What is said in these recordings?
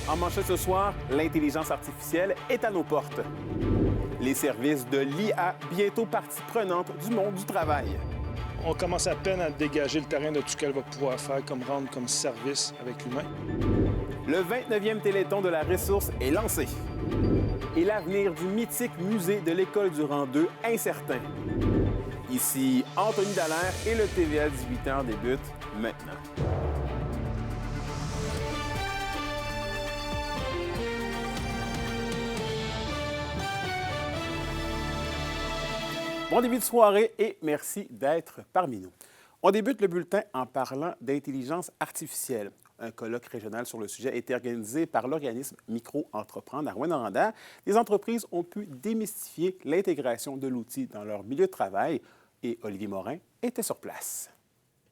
En manchette ce soir, l'intelligence artificielle est à nos portes. Les services de l'IA, bientôt partie prenante du monde du travail. On commence à peine à dégager le terrain de tout ce qu'elle va pouvoir faire comme rendre comme service avec l'humain. Le 29e Téléthon de la ressource est lancé. Et l'avenir du mythique musée de l'École du rang 2 incertain. Ici Anthony Dallaire et le TVA 18h débute maintenant. Bon début de soirée et merci d'être parmi nous. On débute le bulletin en parlant d'intelligence artificielle. Un colloque régional sur le sujet a été organisé par l'organisme Micro-Entreprendre à Rouyn-Noranda. Les entreprises ont pu démystifier l'intégration de l'outil dans leur milieu de travail et Olivier Morin était sur place.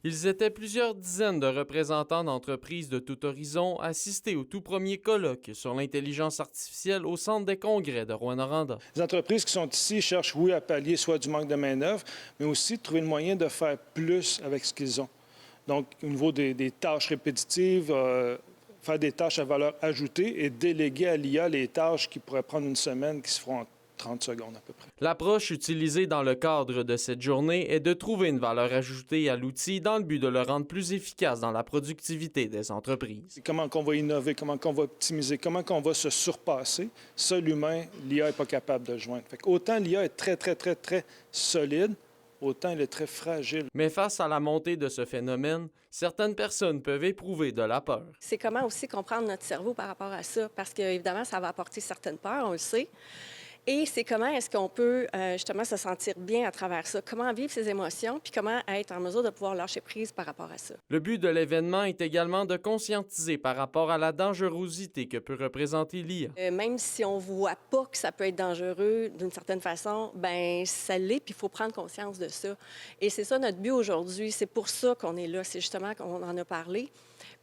Ils étaient plusieurs dizaines de représentants d'entreprises de tout horizon assistés au tout premier colloque sur l'intelligence artificielle au Centre des congrès de Rouyn-Noranda. Les entreprises qui sont ici cherchent, oui, à pallier soit du manque de main-d'œuvre, mais aussi de trouver le moyen de faire plus avec ce qu'ils ont. Donc, au niveau des tâches répétitives, faire des tâches à valeur ajoutée et déléguer à l'IA les tâches qui pourraient prendre une semaine qui se feront en 30 secondes à peu près. L'approche utilisée dans le cadre de cette journée est de trouver une valeur ajoutée à l'outil dans le but de le rendre plus efficace dans la productivité des entreprises. Comment qu'on va innover, comment qu'on va optimiser, comment qu'on va se surpasser. Ça, l'humain, l'IA n'est pas capable de joindre. Fait qu'autant l'IA est très, très, très, très solide, autant elle est très fragile. Mais face à la montée de ce phénomène, certaines personnes peuvent éprouver de la peur. C'est comment aussi comprendre notre cerveau par rapport à ça, parce qu'évidemment, ça va apporter certaines peurs, on le sait. Et c'est comment est-ce qu'on peut justement se sentir bien à travers ça, comment vivre ses émotions, puis comment être en mesure de pouvoir lâcher prise par rapport à ça. Le but de l'événement est également de conscientiser par rapport à la dangerosité que peut représenter l'IA. Même si on ne voit pas que ça peut être dangereux d'une certaine façon, bien, ça l'est, puis il faut prendre conscience de ça. Et c'est ça notre but aujourd'hui, c'est pour ça qu'on est là, c'est justement qu'on en a parlé,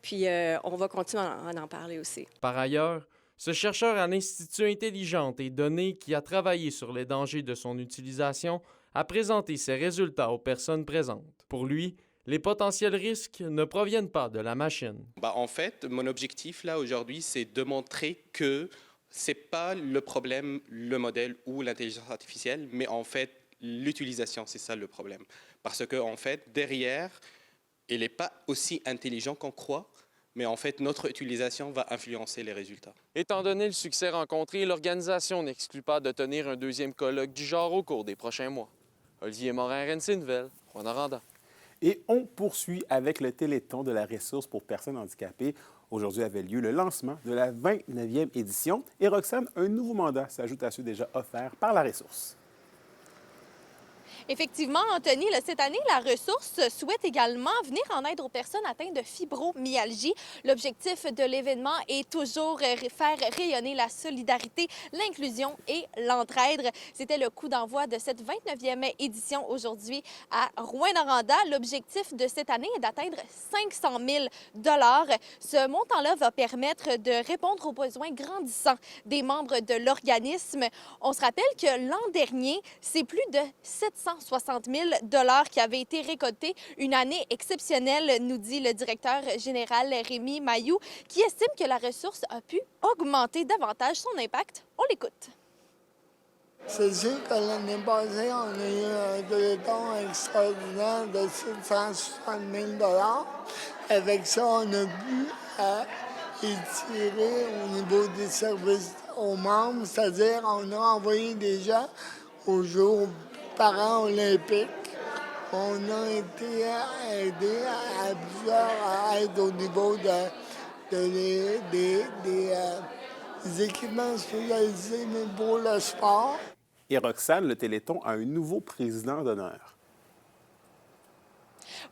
puis on va continuer à en parler aussi. Par ailleurs, ce chercheur à l'Institut Intelligente et Données qui a travaillé sur les dangers de son utilisation a présenté ses résultats aux personnes présentes. Pour lui, les potentiels risques ne proviennent pas de la machine. En fait, mon objectif là aujourd'hui, c'est de montrer que c'est pas le problème, le modèle ou l'intelligence artificielle, mais en fait l'utilisation, c'est ça le problème. Parce que en fait, derrière, il n'est pas aussi intelligent qu'on croit. Mais en fait, notre utilisation va influencer les résultats. Étant donné le succès rencontré, l'organisation n'exclut pas de tenir un deuxième colloque du genre au cours des prochains mois. Olivier Morin, RNC Nouvelles, Rouyn-Noranda. Et on poursuit avec le Téléthon de la ressource pour personnes handicapées. Aujourd'hui avait lieu le lancement de la 29e édition. Et Roxane, un nouveau mandat s'ajoute à ceux déjà offerts par la ressource. Effectivement, Anthony, cette année, la ressource souhaite également venir en aide aux personnes atteintes de fibromyalgie. L'objectif de l'événement est toujours faire rayonner la solidarité, l'inclusion et l'entraide. C'était le coup d'envoi de cette 29e édition aujourd'hui à Rouyn-Noranda. L'objectif de cette année est d'atteindre 500 000 $. Ce montant-là va permettre de répondre aux besoins grandissants des membres de l'organisme. On se rappelle que l'an dernier, c'est plus de 760 000 $ qui avaient été récoltés. Une année exceptionnelle, nous dit le directeur général Rémi Mailloux, qui estime que la ressource a pu augmenter davantage son impact. On l'écoute. C'est sûr que l'année passée, on a eu un téléthon extraordinaire de 760 000 $. Avec ça, on a pu étirer au niveau des services aux membres, c'est-à-dire on a envoyé des gens aux Jeux paralympiques. On a été aidé à plusieurs aides au niveau des équipements spécialisés pour le sport. Et Roxane, le Téléthon a un nouveau président d'honneur.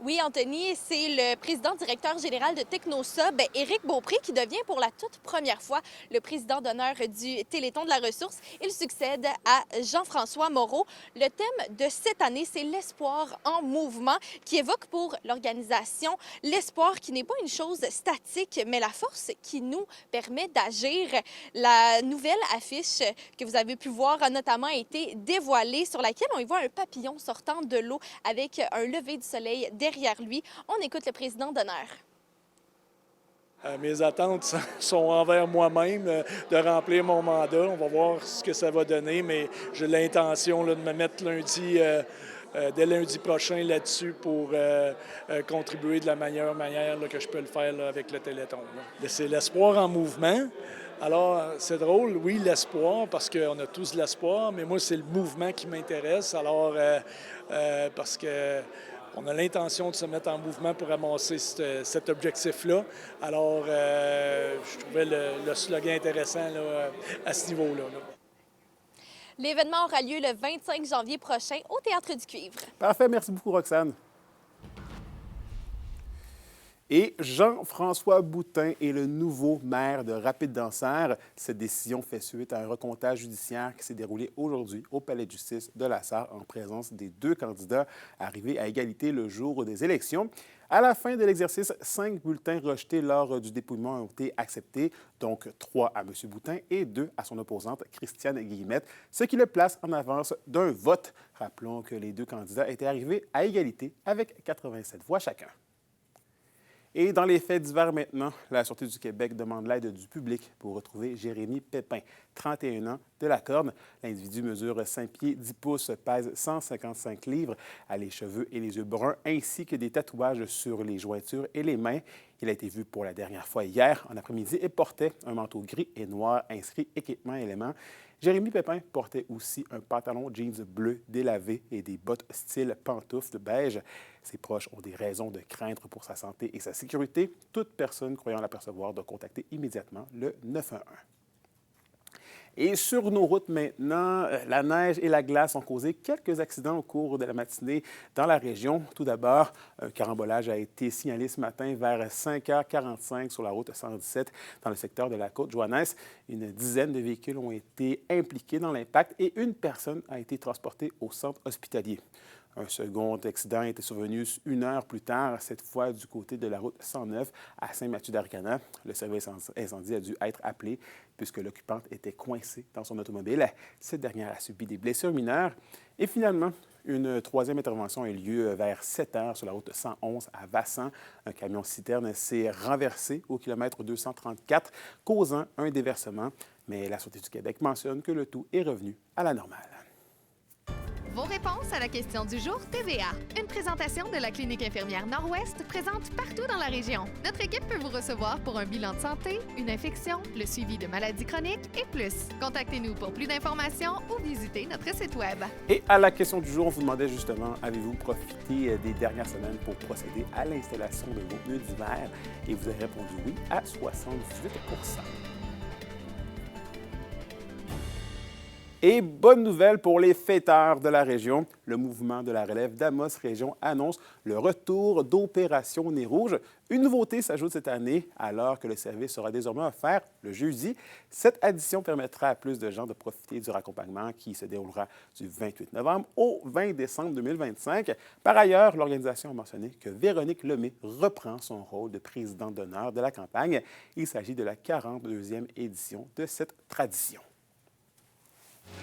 Oui, Anthony, c'est le président-directeur général de TechnoSub, Éric Beaupré, qui devient pour la toute première fois le président d'honneur du Téléthon de la ressource. Il succède à Jean-François Moreau. Le thème de cette année, c'est l'espoir en mouvement, qui évoque pour l'organisation l'espoir qui n'est pas une chose statique, mais la force qui nous permet d'agir. La nouvelle affiche que vous avez pu voir a notamment été dévoilée, sur laquelle on y voit un papillon sortant de l'eau avec un lever du soleil derrière lui. On écoute le président d'honneur. Mes attentes sont envers moi-même, de remplir mon mandat. On va voir ce que ça va donner, mais j'ai l'intention là, de me mettre dès lundi prochain là-dessus pour contribuer de la meilleure manière là, que je peux le faire là, avec le Téléthon. Là. C'est l'espoir en mouvement. Alors, c'est drôle, oui, l'espoir, parce qu'on a tous de l'espoir, mais moi, c'est le mouvement qui m'intéresse. Alors, parce que on a l'intention de se mettre en mouvement pour ramasser cet objectif-là. Alors, je trouvais le slogan intéressant là, à ce niveau-là. Là. L'événement aura lieu le 25 janvier prochain au Théâtre du Cuivre. Parfait, merci beaucoup, Roxane. Et Jean-François Boutin est le nouveau maire de Rapide-Dansaert. Cette décision fait suite à un recomptage judiciaire qui s'est déroulé aujourd'hui au Palais de justice de la Sarre en présence des 2 candidats arrivés à égalité le jour des élections. À la fin de l'exercice, 5 bulletins rejetés lors du dépouillement ont été acceptés, donc 3 à M. Boutin et 2 à son opposante, Christiane Guillemette, ce qui le place en avance d'un vote. Rappelons que les 2 candidats étaient arrivés à égalité avec 87 voix chacun. Et dans les faits divers maintenant, la Sûreté du Québec demande l'aide du public pour retrouver Jérémy Pépin, 31 ans, de la Corne. L'individu mesure 5 pieds 10 pouces, pèse 155 livres, a les cheveux et les yeux bruns, ainsi que des tatouages sur les jointures et les mains. Il a été vu pour la dernière fois hier en après-midi et portait un manteau gris et noir inscrit équipement éléments. Jérémy Pépin portait aussi un pantalon jeans bleu délavé et des bottes style pantoufles beige. Ses proches ont des raisons de craindre pour sa santé et sa sécurité. Toute personne croyant l'apercevoir doit contacter immédiatement le 911. Et sur nos routes maintenant, la neige et la glace ont causé quelques accidents au cours de la matinée dans la région. Tout d'abord, un carambolage a été signalé ce matin vers 5h45 sur la route 117 dans le secteur de la Côte-Joannès. Une dizaine de véhicules ont été impliqués dans l'impact et une personne a été transportée au centre hospitalier. Un second accident était survenu 1 heure plus tard, cette fois du côté de la route 109 à Saint-Mathieu-d'Arcana. Le service incendie a dû être appelé puisque l'occupante était coincée dans son automobile. Cette dernière a subi des blessures mineures. Et finalement, une troisième intervention a eu lieu vers 7 heures sur la route 111 à Vassan. Un camion-citerne s'est renversé au kilomètre 234, causant un déversement. Mais la Sûreté du Québec mentionne que le tout est revenu à la normale. Vos réponses à la question du jour TVA. Une présentation de la Clinique infirmière Nord-Ouest présente partout dans la région. Notre équipe peut vous recevoir pour un bilan de santé, une infection, le suivi de maladies chroniques et plus. Contactez-nous pour plus d'informations ou visitez notre site Web. Et à la question du jour, on vous demandait justement, avez-vous profité des dernières semaines pour procéder à l'installation de vos pneus d'hiver? Et vous avez répondu oui à 78 %. Et bonne nouvelle pour les fêteurs de la région. Le mouvement de la relève d'Amos Région annonce le retour d'Opération Nez Rouge. Une nouveauté s'ajoute cette année, alors que le service sera désormais offert le jeudi. Cette addition permettra à plus de gens de profiter du raccompagnement qui se déroulera du 28 novembre au 20 décembre 2025. Par ailleurs, l'organisation a mentionné que Véronique Lemay reprend son rôle de présidente d'honneur de la campagne. Il s'agit de la 42e édition de cette tradition.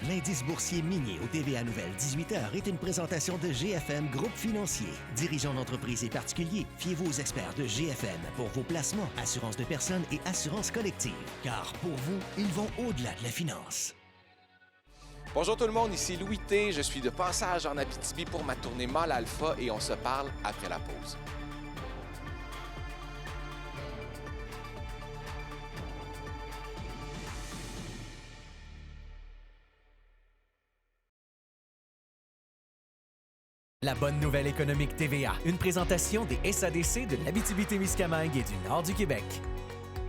L'indice boursier minier au TVA Nouvelle 18h est une présentation de GFM Groupe Financier. Dirigeants d'entreprises et particuliers, fiez-vous aux experts de GFM pour vos placements, assurances de personnes et assurances collectives. Car pour vous, ils vont au-delà de la finance. Bonjour tout le monde, ici Louis T. Je suis de passage en Abitibi pour ma tournée Mâle Alpha et on se parle après la pause. La bonne nouvelle économique TVA, une présentation des SADC de l'Abitibi-Témiscamingue et du nord du Québec.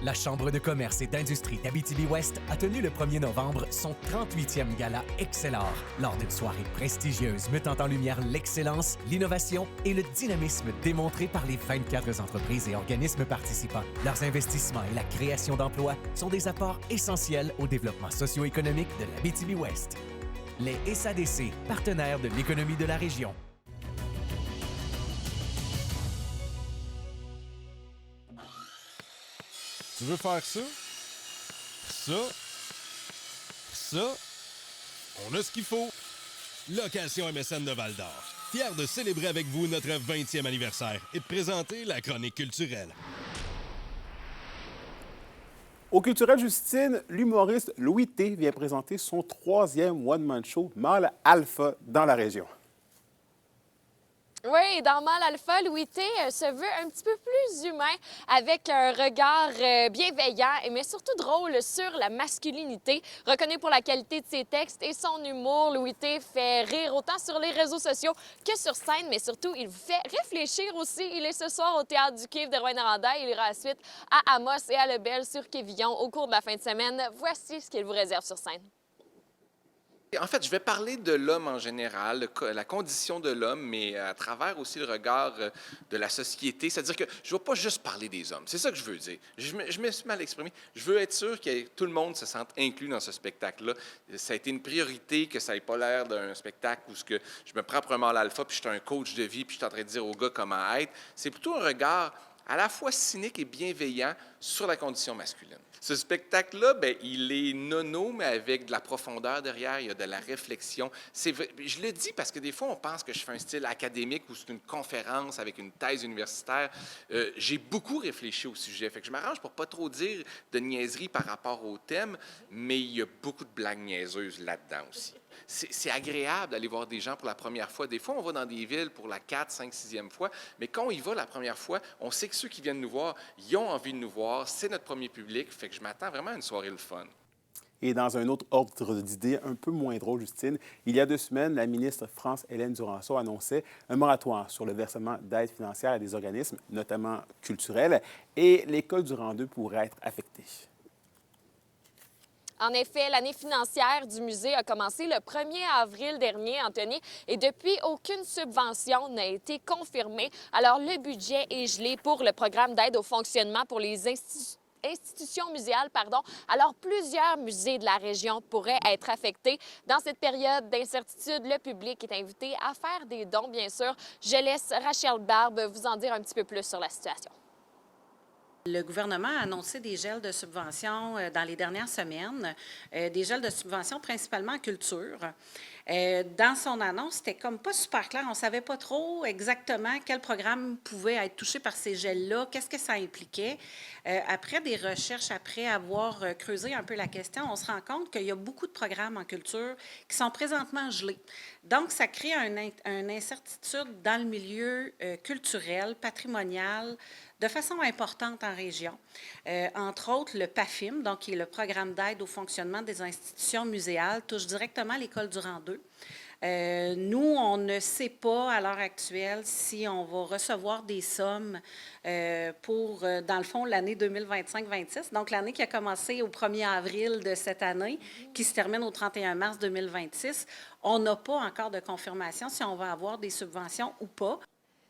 La Chambre de commerce et d'industrie d'Abitibi-Ouest a tenu le 1er novembre son 38e gala Excellor, lors d'une soirée prestigieuse mettant en lumière l'excellence, l'innovation et le dynamisme démontrés par les 24 entreprises et organismes participants. Leurs investissements et la création d'emplois sont des apports essentiels au développement socio-économique de l'Abitibi-Ouest. Les SADC, partenaires de l'économie de la région. Tu veux faire ça? Ça? On a ce qu'il faut. Location MSN de Val-d'Or. Fier de célébrer avec vous notre 20e anniversaire et de présenter la chronique culturelle. Au Culturel Justine, l'humoriste Louis T vient présenter son 3e one-man show Mâle Alpha dans la région. Oui, dans Mâle Alpha, Louis T se veut un petit peu plus humain, avec un regard bienveillant, mais surtout drôle sur la masculinité. Reconnu pour la qualité de ses textes et son humour, Louis T fait rire autant sur les réseaux sociaux que sur scène, mais surtout, il vous fait réfléchir aussi. Il est ce soir au Théâtre du Quai de Rouyn-Noranda. Il ira ensuite à Amos et à Lebel sur Quévillon au cours de la fin de semaine. Voici ce qu'il vous réserve sur scène. En fait, je vais parler de l'homme en général, la condition de l'homme, mais à travers aussi le regard de la société. C'est-à-dire que je ne vais pas juste parler des hommes. C'est ça que je veux dire. Je me suis mal exprimé. Je veux être sûr que tout le monde se sente inclus dans ce spectacle-là. Ça a été une priorité, que ça n'ait pas l'air d'un spectacle où je me prends pour un mâle alpha, puis je suis un coach de vie, puis je suis en train de dire aux gars comment être. C'est plutôt un regard à la fois cynique et bienveillant sur la condition masculine. Ce spectacle-là, bien, il est nono, mais avec de la profondeur derrière, il y a de la réflexion. Je le dis parce que des fois, on pense que je fais un style académique ou c'est une conférence avec une thèse universitaire. J'ai beaucoup réfléchi au sujet, fait que je m'arrange pour pas trop dire de niaiseries par rapport au thème, mais il y a beaucoup de blagues niaiseuses là-dedans aussi. C'est agréable d'aller voir des gens pour la première fois. Des fois, on va dans des villes pour la 4, 5, 6e fois, mais quand on y va la première fois, on sait que ceux qui viennent nous voir, ils ont envie de nous voir. C'est notre premier public, fait que je m'attends vraiment à une soirée le fun. Et dans un autre ordre d'idées, un peu moins drôle, Justine, il y a 2 semaines, la ministre France-Hélène Duranceau annonçait un moratoire sur le versement d'aide financière à des organismes, notamment culturels, et l'École du Rang 2 pourrait être affectée. En effet, l'année financière du musée a commencé le 1er avril dernier, Anthony, et depuis, aucune subvention n'a été confirmée. Alors, le budget est gelé pour le programme d'aide au fonctionnement pour les institutions muséales, Alors, plusieurs musées de la région pourraient être affectés. Dans cette période d'incertitude, le public est invité à faire des dons, bien sûr. Je laisse Rachel Barbe vous en dire un petit peu plus sur la situation. Le gouvernement a annoncé des gels de subventions dans les dernières semaines, des gels de subventions principalement en culture. Dans son annonce, c'était comme pas super clair. On ne savait pas trop exactement quel programme pouvait être touché par ces gels-là, qu'est-ce que ça impliquait. Après des recherches, après avoir creusé un peu la question, on se rend compte qu'il y a beaucoup de programmes en culture qui sont présentement gelés. Donc, ça crée une incertitude dans le milieu culturel, patrimonial, de façon importante en région. Entre autres, le PAFIM, donc qui est le programme d'aide au fonctionnement des institutions muséales, touche directement l'École du Rang 2. Nous, on ne sait pas à l'heure actuelle si on va recevoir des sommes pour, dans le fond, l'année 2025-26, donc l'année qui a commencé au 1er avril de cette année, qui se termine au 31 mars 2026. On n'a pas encore de confirmation si on va avoir des subventions ou pas.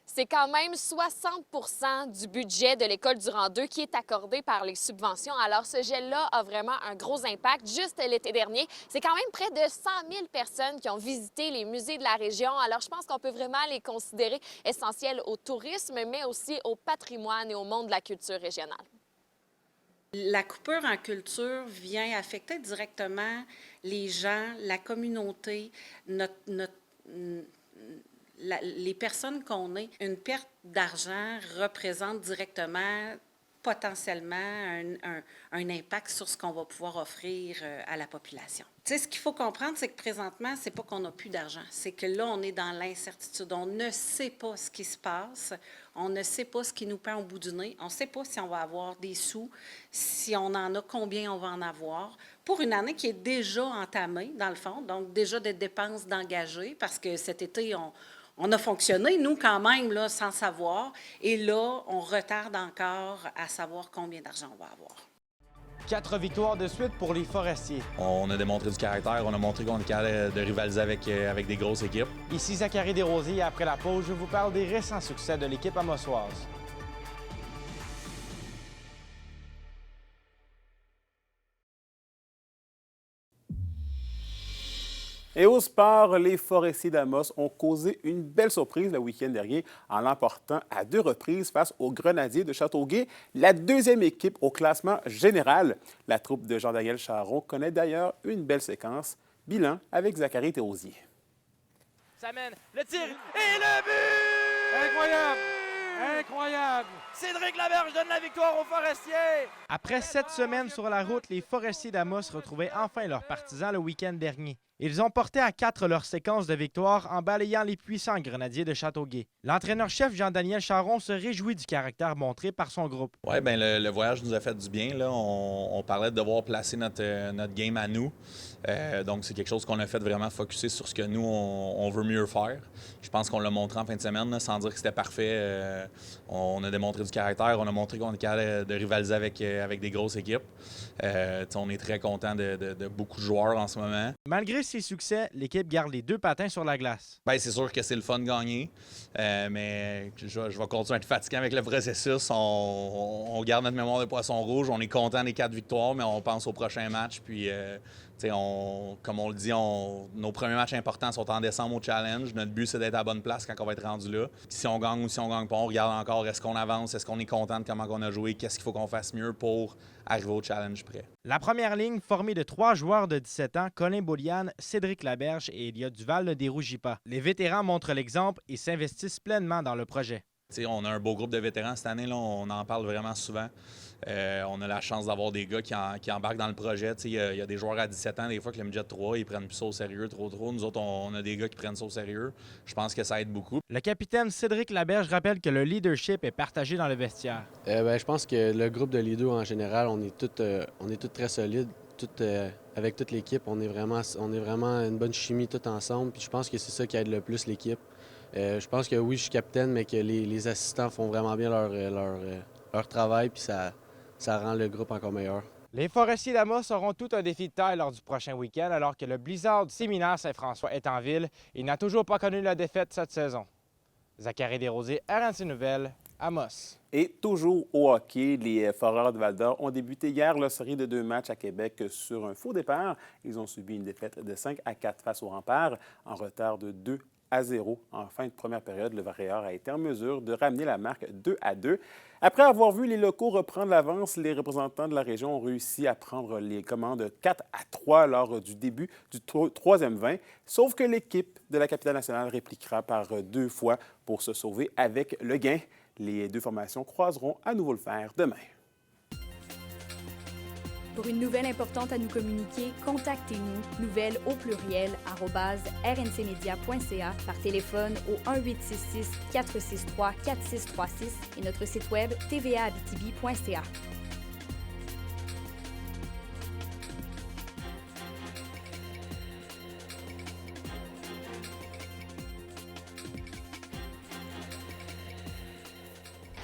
C'est quand même 60 du budget de l'École du Rang 2 qui est accordé par les subventions. Alors, ce gel-là a vraiment un gros impact. Juste l'été dernier, c'est quand même près de 100 000 personnes qui ont visité les musées de la région. Alors, je pense qu'on peut vraiment les considérer essentiels au tourisme, mais aussi au patrimoine et au monde de la culture régionale. La coupure en culture vient affecter directement les gens, la communauté, les personnes qu'on est. Une perte d'argent représente directement, potentiellement, un impact sur ce qu'on va pouvoir offrir à la population. Tu sais, ce qu'il faut comprendre, c'est que présentement, c'est pas qu'on n'a plus d'argent. C'est que là, on est dans l'incertitude. On ne sait pas ce qui se passe. On ne sait pas ce qui nous pend au bout du nez. On ne sait pas si on va avoir des sous, si on en a, combien on va en avoir, pour une année qui est déjà entamée, dans le fond, donc déjà des dépenses d'engagés, parce que cet été, on a fonctionné, nous, quand même, là, sans savoir. Et là, on retarde encore à savoir combien d'argent on va avoir. 4 victoires de suite pour les Forestiers. On a démontré du caractère, on a montré qu'on est capable de rivaliser avec des grosses équipes. Ici Zachary Desrosiers. Après la pause, je vous parle des récents succès de l'équipe amossoise. Et au sport, les Forestiers d'Amos ont causé une belle surprise le week-end dernier en l'emportant à 2 reprises face aux Grenadiers de Châteauguay, la 2e équipe au classement général. La troupe de Jean-Daniel Charron connaît d'ailleurs une belle séquence. Bilan avec Zachary Desrosiers. Ça mène, le tir et le but! Incroyable! Incroyable! Cédric Laberge donne la victoire aux Forestiers! Après 7 semaines sur la route, les Forestiers d'Amos retrouvaient enfin leurs partisans le week-end dernier. Ils ont porté à 4 leur séquence de victoires en balayant les puissants Grenadiers de Châteauguay. L'entraîneur-chef Jean-Daniel Charron se réjouit du caractère montré par son groupe. Oui, bien, le voyage nous a fait du bien. Là. On parlait de devoir placer notre game à nous. Donc, c'est quelque chose qu'on a fait vraiment focusser sur ce que nous, on veut mieux faire. Je pense qu'on l'a montré en fin de semaine, là, sans dire que c'était parfait. On a démontré du caractère. On a montré qu'on est capable de rivaliser avec des grosses équipes. On est très content de beaucoup de joueurs en ce moment. Malgré ses succès, l'équipe garde les 2 patins sur la glace. Bien, c'est sûr que c'est le fun de gagner, mais je vais continuer à être fatigué avec le processus. On garde notre mémoire de poisson rouge. On est content des 4 victoires, mais on pense au prochain match. Puis, comme on le dit, nos premiers matchs importants sont en décembre au Challenge. Notre but, c'est d'être à la bonne place quand on va être rendu là. Si on gagne ou si on gagne pas, on regarde encore est-ce qu'on avance, est-ce qu'on est content de comment on a joué, qu'est-ce qu'il faut qu'on fasse mieux pour arriver au Challenge près. La première ligne, formée de 3 joueurs de 17 ans, Colin Bouliane, Cédric Laberge et Elliott Duval, ne dérougit pas. Les vétérans montrent l'exemple et s'investissent pleinement dans le projet. On a un beau groupe de vétérans cette année, là, on en parle vraiment souvent. On a la chance d'avoir des gars qui embarquent dans le projet. Il y a des joueurs à 17 ans, des fois que le midget 3, ils prennent plus ça au sérieux, trop. Nous autres, on a des gars qui prennent ça au sérieux. Je pense que ça aide beaucoup. Le capitaine Cédric Laberge rappelle que le leadership est partagé dans le vestiaire. Je pense que le groupe de leaders en général, on est tous très solides. Avec toute l'équipe, on est vraiment une bonne chimie tout ensemble. Puis je pense que c'est ça qui aide le plus l'équipe. Je pense que oui, je suis capitaine, mais que les assistants font vraiment bien leur travail, puis ça rend le groupe encore meilleur. Les Forestiers d'Amos auront tout un défi de taille lors du prochain week-end, alors que le Blizzard du Séminaire Saint-François est en ville et n'a toujours pas connu la défaite cette saison. Zachary Desrosiers, RNC Nouvelles, Amos. Et toujours au hockey, les Foreurs de Val-d'Or ont débuté hier leur série de 2 matchs à Québec sur un faux départ. Ils ont subi une défaite de 5-4 face aux Remparts, en retard de 2-0. En fin de première période, le Varieur a été en mesure de ramener la marque 2-2. Après avoir vu les locaux reprendre l'avance, les représentants de la région ont réussi à prendre les commandes 4-3 lors du début du 3e 20, sauf que l'équipe de la capitale nationale répliquera par 2 fois pour se sauver avec le gain. Les 2 formations croiseront à nouveau le fer demain. Pour une nouvelle importante à nous communiquer, contactez-nous, nouvelles au pluriel, @rncmedia.ca, par téléphone au 1-866-463-4636 et notre site web tvaabitibi.ca.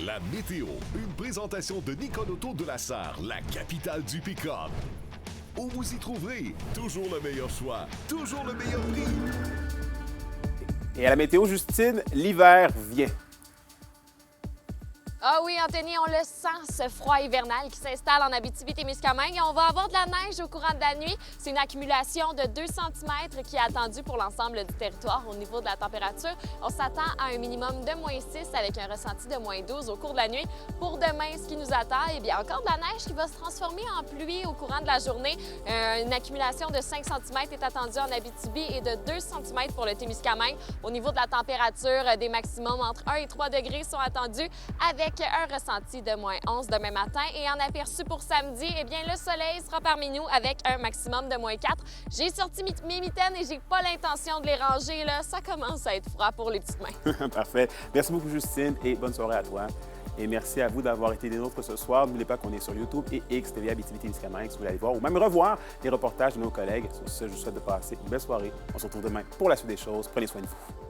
La météo, une présentation de Nicole Auto de la Sarre, la capitale du pick-up. Où vous y trouverez toujours le meilleur choix, toujours le meilleur prix. Et à la météo, Justine, l'hiver vient. Ah oui, Anthony, on le sent, ce froid hivernal qui s'installe en Abitibi-Témiscamingue. On va avoir de la neige au courant de la nuit. C'est une accumulation de 2 cm qui est attendue pour l'ensemble du territoire au niveau de la température. On s'attend à un minimum de -6 avec un ressenti de -12 au cours de la nuit. Pour demain, ce qui nous attend, eh bien, encore de la neige qui va se transformer en pluie au courant de la journée. Une accumulation de 5 cm est attendue en Abitibi et de 2 cm pour le Témiscamingue. Au niveau de la température, des maximums entre 1 et 3 degrés sont attendus avec un ressenti de -11 demain matin. Et en aperçu pour samedi, eh bien, le soleil sera parmi nous avec un maximum de -4. J'ai sorti mes mitaines et j'ai pas l'intention de les ranger. Là. Ça commence à être froid pour les petites mains. Parfait. Merci beaucoup, Justine, et bonne soirée à toi. Et merci à vous d'avoir été des nôtres ce soir. N'oubliez pas qu'on est sur YouTube et XTV Abitibi-Témiscamingue si vous voulez aller voir ou même revoir les reportages de nos collègues. Sur ce, je vous souhaite de passer une belle soirée. On se retrouve demain pour la suite des choses. Prenez soin de vous.